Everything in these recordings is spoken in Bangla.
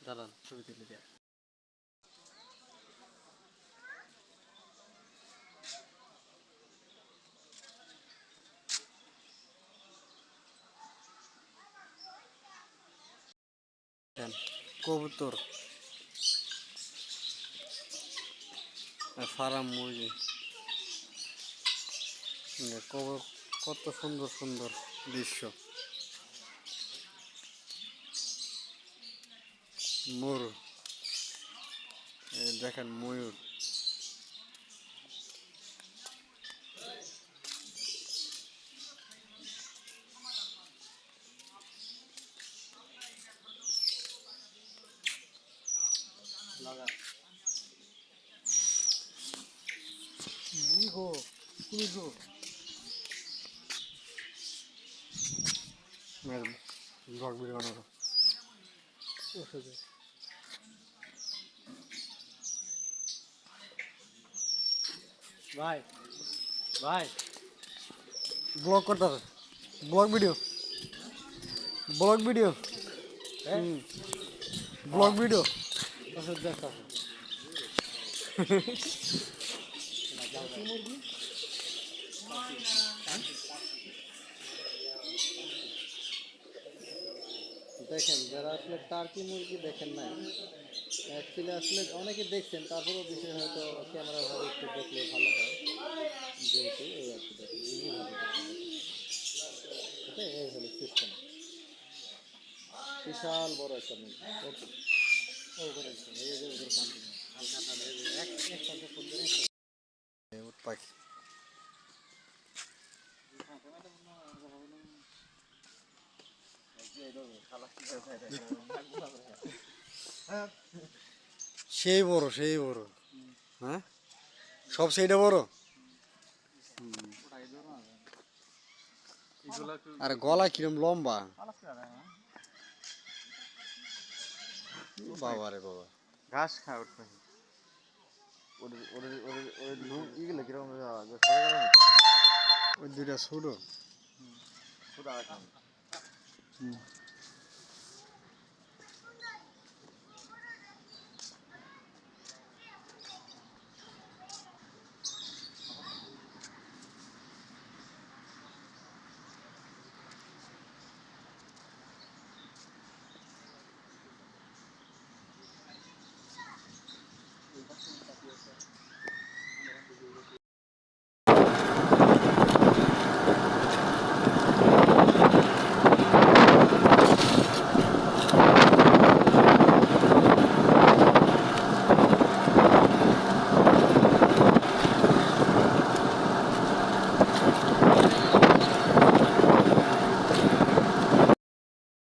দাঁড়ান ছবি তুলে দেয়া। কবুতর ফার্ম মুরগি, কত সুন্দর সুন্দর দৃশ্য। মোর দেখেন ময়ূর, ব্লগ ভিডিও বানাবো। ভাই ভাই ব্লগ করতে হবে, blog video, blog video, blog video. দেখেন যারা আসলে টার্কি মুরগি দেখেন নাই, অ্যাকচুয়ালি আসলে অনেকে দেখছেন, তারপরেও বিষয় হয়তো ক্যামেরা ভাবে একটু দেখলে ভালো হয়, যেহেতু এই আর কি দেখেন ইজিভাবে দেখেন, এই হলো সিস্টেম। বিশাল বড় একটা মুরগি, পাখি। সেই বড়, সেই বড়, হ্যাঁ সব সেইটা বড়। আর গলা কিরম লম্বা, বাবা রে বাবা। ঘাস খায় ওর পাখি, ইগুলো কিরকম ওই দুইটা ছোট।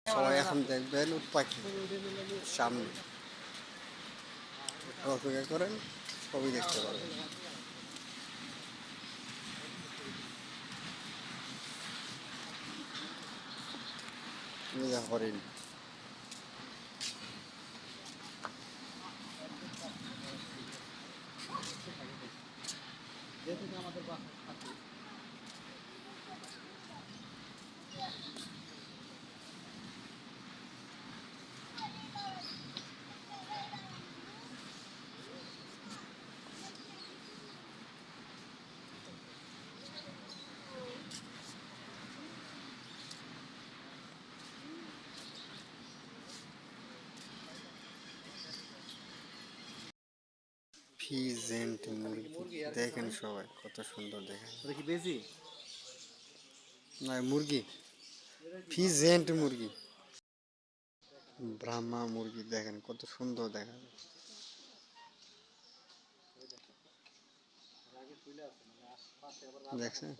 সবাই এখন দেখবেন উট পাখি সামনে, একটু অপেক্ষা করেন, সবই দেখতে পাবেন। হরিণ, ফিজেন্ট মুরগি দেখেন সবাই কত সুন্দর দেখেন। না মুরগি, ফিজেন্ট মুরগি, ব্রাহ্মা মুরগি দেখেন কত সুন্দর দেখা যায়। দেখছেন।